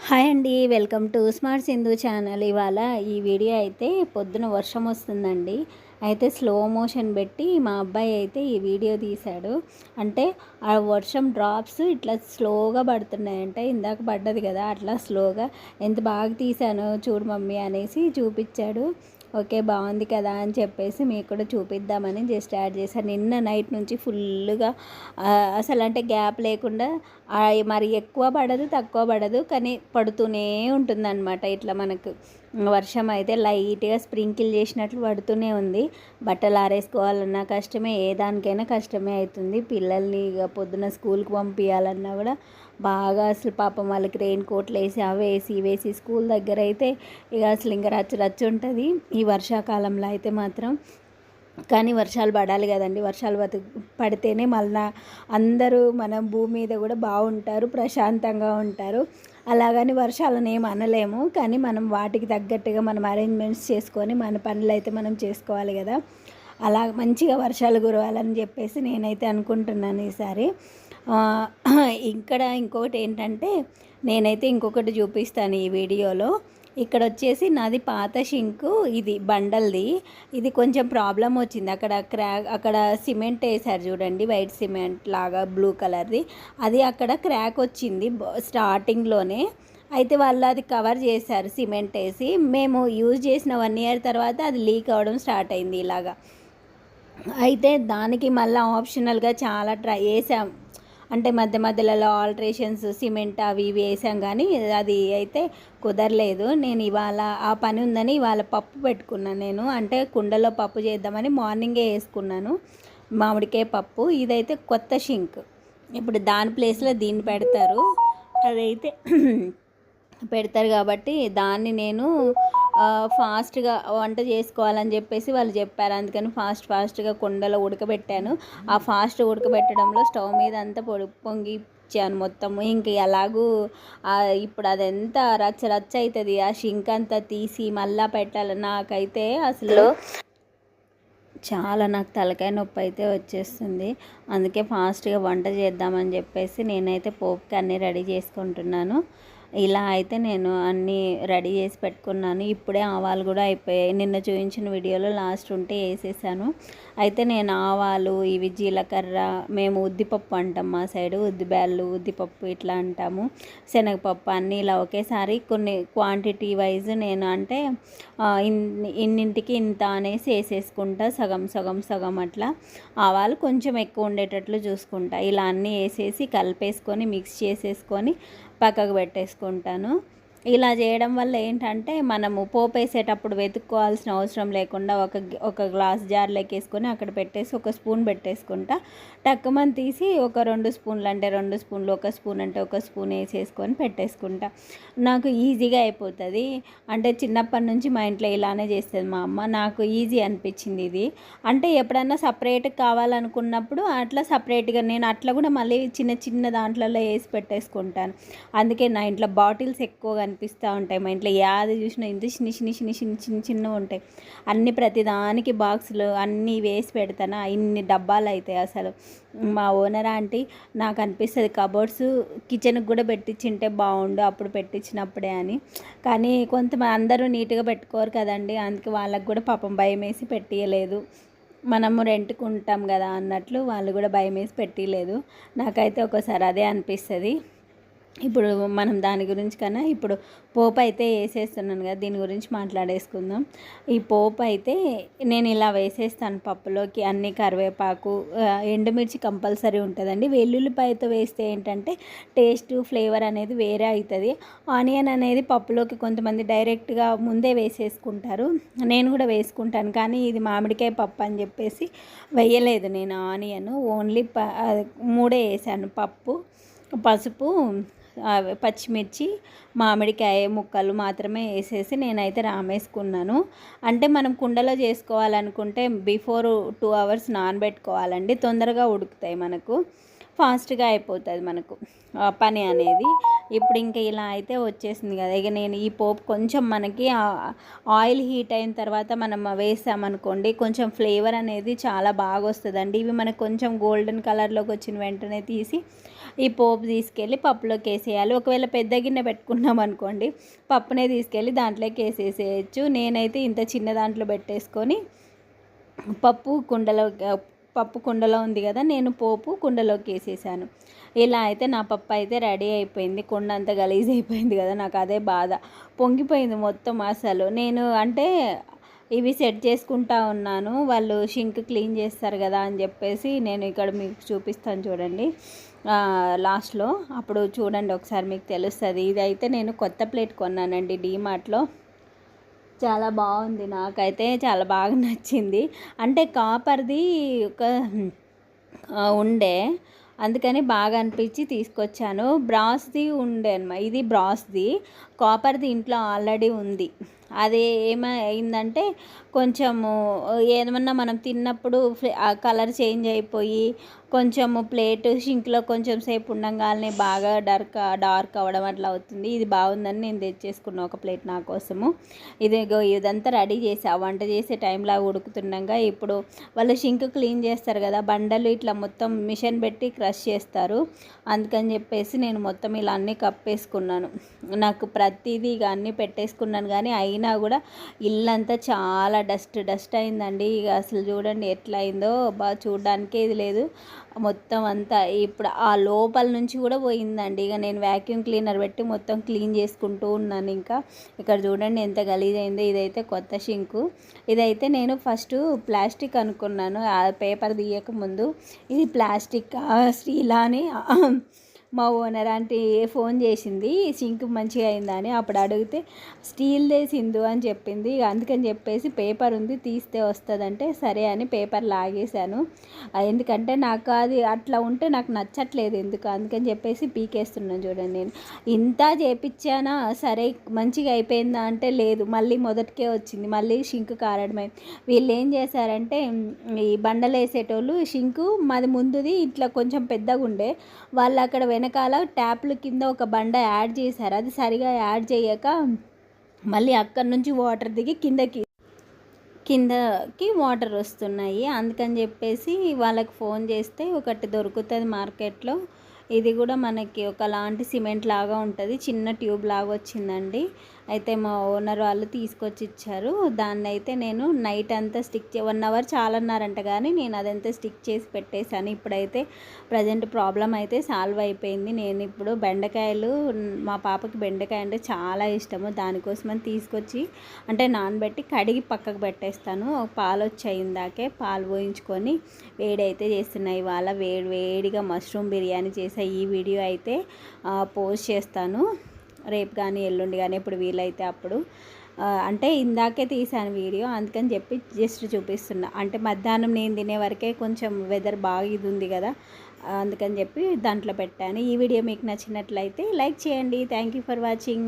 Hi అండి, welcome to smart Sindhu channel. ఇవాళ ఈ వీడియో అయితే పొద్దున వర్షం వస్తుందండి. అయితే స్లో మోషన్ పెట్టి మా అబ్బాయి అయితే ఈ వీడియో తీశాడు. అంటే ఆ వర్షం డ్రాప్స్ ఇట్లా స్లోగా పడుతున్నాయంటే ఇందాక పడ్డది కదా అట్లా స్లోగా. ఎంత బాగా తీశాను చూడు మమ్మీ అనేసి చూపించాడు. ఓకే, బాగుంది కదా అని చెప్పేసి మీకు కూడా చూపిద్దామని జస్ట్ యాడ్ చేశాను. నిన్న నైట్ నుంచి ఫుల్గా అసలు అంటే గ్యాప్ లేకుండా మరి ఎక్కువ పడదు తక్కువ పడదు కానీ పడుతూనే ఉంటుందన్నమాట. ఇట్లా మనకు వర్షం అయితే లైట్గా స్ప్రింకిల్ చేసినట్లు పడుతూనే ఉంది. బట్టలు ఆరేసుకోవాలన్నా కష్టమే, ఏ దానికైనా కష్టమే అవుతుంది. పిల్లల్ని ఇక పొద్దున స్కూల్కి పంపించాలన్నా కూడా బాగా అసలు పాపం వాళ్ళకి రెయిన్ కోట్లు వేసి వేసి స్కూల్ దగ్గర అయితే ఇక అసలు ఇంకా రచ్చు ఉంటుంది ఈ వర్షాకాలంలో అయితే మాత్రం. కానీ వర్షాలు పడాలి కదండి, వర్షాలు పడితేనే మళ్ళీ అందరూ మన భూమి మీద కూడా బాగుంటారు, ప్రశాంతంగా ఉంటారు. అలాగని వర్షాలను ఏం అనలేము, కానీ మనం వాటికి తగ్గట్టుగా మనం అరేంజ్మెంట్స్ చేసుకొని మన పనులు అయితే మనం చేసుకోవాలి కదా. అలా మంచిగా వర్షాలు కురవాలని చెప్పేసి నేనైతే అనుకుంటున్నాను ఈసారి. ఇక్కడ ఇంకొకటి ఏంటంటే నేనైతే ఇంకొకటి చూపిస్తాను ఈ వీడియోలో. ఇక్కడ వచ్చేసి నాది పాత షింకు, ఇది బండల్ది. ఇది కొంచెం ప్రాబ్లం వచ్చింది. అక్కడ సిమెంట్ వేసారు చూడండి, వైట్ సిమెంట్ లాగా బ్లూ కలర్ది. అది అక్కడ క్రాక్ వచ్చింది స్టార్టింగ్లోనే. అయితే వాళ్ళు అది కవర్ చేశారు సిమెంట్ వేసి. మేము యూజ్ చేసిన 1 ఇయర్ తర్వాత అది లీక్ అవ్వడం స్టార్ట్ అయింది ఇలాగా. అయితే దానికి మళ్ళీ ఆప్షనల్గా చాలా ట్రై చేసాం, అంటే మధ్య మధ్యలో ఆల్ట్రేషన్స్ సిమెంట్ అవి ఇవి వేసాం, కానీ అది అయితే కుదరలేదు. నేను ఇవాళ ఆ పని ఉందని ఇవాళ పప్పు పెట్టుకున్నాను నేను. అంటే కుండలో పప్పు చేద్దామని మార్నింగే వేసుకున్నాను మామిడికాయ పప్పు. ఇదైతే కొత్త షింక్, ఇప్పుడు దాని ప్లేస్లో దీన్ని పెడతారు. అదైతే పెడతారు కాబట్టి దాన్ని నేను ఫాస్ట్గా వంట చేసుకోవాలని చెప్పేసి వాళ్ళు చెప్పారు. అందుకని ఫాస్ట్గా కుండలో ఉడకబెట్టాను. ఆ ఫాస్ట్ ఉడకబెట్టడంలో స్టవ్ మీద అంతా పొంగిచ్చాను మొత్తము. ఇంక ఎలాగూ ఇప్పుడు అదెంత రచ్చ అవుతుంది. ఆ షింక్ అంతా తీసి మళ్ళా పెట్టాలి. నాకైతే అసలు చాలా నాకు తలకాయ నొప్పి అయితే వచ్చేస్తుంది. అందుకే ఫాస్ట్గా వంట చేద్దామని చెప్పేసి నేనైతే పోపుకి అన్నీ రెడీ చేసుకుంటున్నాను. ఇలా అయితే నేను అన్నీ రెడీ చేసి పెట్టుకున్నాను. ఇప్పుడే ఆవాలు కూడా అయిపోయాయి. నిన్న చూపించిన వీడియోలో లాస్ట్ ఉంటే వేసేసాను. అయితే నేను ఆవాలు, ఇవి జీలకర్ర, మేము ఉద్దిపప్పు అంటాం మా సైడు, ఉద్దిబ్యాళ్ళు ఉద్దిపప్పు ఇట్లా అంటాము, శనగపప్పు అన్నీ ఇలా ఒకేసారి కొన్ని క్వాంటిటీ వైజ్ నేను అంటే ఇన్నింటికి ఇంత అనేసి వేసేసుకుంటా, సగం అట్లా. ఆవాలు కొంచెం ఎక్కువ ఉండేటట్లు చూసుకుంటా. ఇలా అన్నీ వేసేసి కలిపేసుకొని మిక్స్ చేసేసుకొని పక్కకు పెట్టేసుకుంటాను. ఇలా చేయడం వల్ల ఏంటంటే మనము పోపు వేసేటప్పుడు వెతుక్కోవాల్సిన అవసరం లేకుండా ఒక గ్లాస్ జార్లోకి వేసుకొని అక్కడ పెట్టేసి ఒక స్పూన్ పెట్టేసుకుంటా. టక్కుమని తీసి ఒక 2 స్పూన్లు అంటే 2 స్పూన్లు, 1 స్పూన్ అంటే 1 స్పూన్ వేసేసుకొని పెట్టేసుకుంటా. నాకు ఈజీగా అయిపోతుంది. అంటే చిన్నప్పటి నుంచి మా ఇంట్లో ఇలానే చేస్తుంది మా అమ్మ. నాకు ఈజీ అనిపించింది ఇది. అంటే ఎప్పుడన్నా సపరేట్గా కావాలనుకున్నప్పుడు అట్లా సపరేట్గా నేను అట్లా కూడా మళ్ళీ చిన్న దాంట్లలో వేసి పెట్టేసుకుంటాను. అందుకే నా ఇంట్లో బాటిల్స్ ఎక్కువగా అనిపిస్తూ ఉంటాయి. మా ఇంట్లో యాది చూసినా ఇంత చిన్న ఉంటాయి. అన్ని ప్రతిదానికి బాక్సులు అన్నీ వేసి పెడతాను. ఇన్ని డబ్బాలు అవుతాయి. అసలు మా ఓనర్ ఆంటీ నాకు అనిపిస్తుంది కబోర్డ్స్ కిచెన్కి కూడా పెట్టించింటే బాగుండు అప్పుడు పెట్టించినప్పుడే అని. కానీ కొంతమంది అందరూ నీట్గా పెట్టుకోరు కదండి, అందుకే వాళ్ళకు కూడా పాపం భయం వేసి పెట్టియలేదు. మనము రెంట్కి ఉంటాం కదా అన్నట్లు వాళ్ళు కూడా భయం వేసి పెట్టలేదు. నాకైతే ఒకసారి అదే అనిపిస్తుంది. ఇప్పుడు మనం దాని గురించి కన్నా ఇప్పుడు పోపు అయితే వేసేస్తున్నాను కదా, దీని గురించి మాట్లాడేసుకుందాం. ఈ పోపు అయితే నేను ఇలా వేసేస్తాను పప్పులోకి. అన్ని కరివేపాకు, ఎండుమిర్చి కంపల్సరీ ఉంటుందండి. వెల్లుల్లిపాయతో వేస్తే ఏంటంటే టేస్ట్ ఫ్లేవర్ అనేది వేరే అవుతుంది. ఆనియన్ అనేది పప్పులోకి కొంతమంది డైరెక్ట్గా ముందే వేసేసుకుంటారు, నేను కూడా వేసుకుంటాను. కానీ ఇది మామిడికాయ పప్పు అని చెప్పేసి వేయలేదు నేను ఆనియన్. ఓన్లీ 3 వేసాను, పప్పు, పసుపు, పచ్చిమిర్చి, మామిడికాయ ముక్కలు మాత్రమే వేసేసి నేనైతే రామేసుకున్నాను. అంటే మనం కుండలో చేసుకోవాలనుకుంటే బిఫోర్ 2 అవర్స్ నానబెట్టుకోవాలండి. తొందరగా ఉడుకుతాయి, మనకు ఫాస్ట్గా అయిపోతుంది మనకు పని అనేది. ఇప్పుడు ఇంకా ఇలా అయితే వచ్చేసింది కదా. ఇక నేను ఈ పోపు కొంచెం మనకి ఆయిల్ హీట్ అయిన తర్వాత మనం వేసామనుకోండి కొంచెం ఫ్లేవర్ అనేది చాలా బాగా వస్తుందండి. ఇవి మనకు కొంచెం గోల్డెన్ కలర్లోకి వచ్చిన వెంటనే తీసి ఈ పోపు తీసుకెళ్ళి పప్పులోకి వేసేయాలి. ఒకవేళ పెద్ద గిన్నె పెట్టుకున్నాం అనుకోండి, పప్పునే తీసుకెళ్ళి దాంట్లోకి వేసేసేయచ్చు. నేనైతే ఇంత చిన్న దాంట్లో పెట్టేసుకొని పప్పు కుండలో ఉంది కదా, నేను పోపు కుండలోకి వేసేసాను. ఇలా అయితే నా పప్పు అయితే రెడీ అయిపోయింది. కుండ అంతా గలీజ్ అయిపోయింది కదా, నాకు అదే బాధ. పొంగిపోయింది మొత్తం అసలు. నేను అంటే ఇవి సెట్ చేసుకుంటా ఉన్నాను, వాళ్ళు షింక్ క్లీన్ చేస్తారు కదా అని చెప్పేసి. నేను ఇక్కడ మీకు చూపిస్తాను చూడండి లాస్ట్లో, అప్పుడు చూడండి ఒకసారి మీకు తెలుస్తుంది. ఇదైతే నేను కొత్త ప్లేట్ కొన్నానండి డీమార్ట్లో. చాలా బాగుంది, నాకైతే చాలా బాగా నచ్చింది. అంటే కాపర్ది ఒక ఉండే, అందుకని బాగా అనిపించి తీసుకొచ్చాను. బ్రాస్ది ఉండే అన్నమాట, ఇది బ్రాస్ది. కాపర్ది ఇంట్లో ఆల్రెడీ ఉంది. అది ఏమైందంటే కొంచెము ఏమన్నా మనం తిన్నప్పుడు ఆ కలర్ చేంజ్ అయిపోయి కొంచెము ప్లేట్ షింక్లో కొంచెం సేపు ఉండంగానే బాగా డార్క్ అవ్వడం అట్లా అవుతుంది. ఇది బాగుందని నేను తెచ్చేసుకున్న ఒక ప్లేట్ నా కోసము. ఇదంతా రెడీ చేసి వంట చేసే టైంలో ఉడుకుతుండగా, ఇప్పుడు వాళ్ళు షింక్ క్లీన్ చేస్తారు కదా, బండలు ఇట్లా మొత్తం మిషన్ పెట్టి క్రష్ చేస్తారు. అందుకని చెప్పేసి నేను మొత్తం ఇలా అన్నీ కప్పేసుకున్నాను. నాకు ప్రతిదీ ఇక అన్నీ పెట్టేసుకున్నాను, కానీ అయినా కూడా ఇల్లంతా చాలా డస్ట్ అయిందండి. ఇక అసలు చూడండి ఎట్లా అయిందో, బాగా చూడడానికే ఇది లేదు మొత్తం అంతా. ఇప్పుడు ఆ లోపల నుంచి కూడా పోయిందండి. ఇక నేను వ్యాక్యూమ్ క్లీనర్ పెట్టి మొత్తం క్లీన్ చేసుకుంటూ ఉన్నాను. ఇంకా ఇక్కడ చూడండి ఎంత గలీజ్ అయిందో. ఇదైతే కొత్త షింకు. ఇదైతే నేను ఫస్ట్ ప్లాస్టిక్ అనుకున్నాను ఆ పేపర్ తీయక ముందు. ఇది ప్లాస్టిక్ స్టీల్ అని మా ఓనర్ ఆంటీ ఫోన్ చేసింది, సింక్ మంచిగా అయిందని. అప్పుడు అడిగితే స్టీల్దే సింధు అని చెప్పింది. అందుకని చెప్పేసి పేపర్ ఉంది తీస్తే వస్తుందంటే సరే అని పేపర్ లాగేశాను. ఎందుకంటే నాకు అది అట్లా ఉంటే నాకు నచ్చట్లేదు ఎందుకు, అందుకని చెప్పేసి పీకేస్తున్నాను. చూడండి నేను ఇంత చేపించానా, సరే మంచిగా అయిపోయిందా అంటే లేదు, మళ్ళీ మొదటికే వచ్చింది, మళ్ళీ షింక్ కారడమే. వీళ్ళు ఏం చేశారంటే ఈ బండలు వేసేటోళ్ళు షింకు మాది ముందుది ఇట్లా కొంచెం పెద్దగా ఉండే, వాళ్ళు అక్కడ వెనకాల ట్యాప్ల కింద ఒక బండ యాడ్ చేశారు. అది సరిగా యాడ్ చేయక మళ్ళీ అక్కడి నుంచి వాటర్ దిగి కిందకి వాటర్ వస్తున్నాయి. అందుకని చెప్పేసి వాళ్ళకి ఫోన్ చేస్తే ఒకటి దొరుకుతుంది మార్కెట్లో. ఇది కూడా మనకి ఒకలాంటి సిమెంట్ లాగా ఉంటుంది, చిన్న ట్యూబ్ లాగా వచ్చిందండి. అయితే మా ఓనర్ వాళ్ళు తీసుకొచ్చి ఇచ్చారు. దాన్ని అయితే నేను నైట్ అంతా 1 అవర్ చాలన్నారంట, కానీ నేను అదంతా స్టిక్ చేసి పెట్టేశాను. ఇప్పుడైతే ప్రజెంట్ ప్రాబ్లం అయితే సాల్వ్ అయిపోయింది. నేను ఇప్పుడు బెండకాయలు, మా పాపకి బెండకాయ అంటే చాలా ఇష్టము, దానికోసమని తీసుకొచ్చి అంటే నానబెట్టి కడిగి పక్కకు పెట్టేస్తాను. పాలు వచ్చాయి ఇందాకే, పాలు పోయించుకొని వేడైతే చేస్తున్నాయి. ఇవాళ వేడిగా మష్రూమ్ బిర్యానీ చేసి ఈ వీడియో అయితే పోస్ట్ చేస్తాను రేపు కానీ ఎల్లుండి కానీ, ఇప్పుడు వీలైతే అప్పుడు. అంటే ఇందాకే తీసాను వీడియో, అందుకని చెప్పి జస్ట్ చూపిస్తున్నా. అంటే మధ్యాహ్నం నేను తినే వరకే కొంచెం వెదర్ బాగా ఇది ఉంది కదా, అందుకని చెప్పి దాంట్లో పెట్టాను. ఈ వీడియో మీకు నచ్చినట్లయితే లైక్ చేయండి. Thank you for watching.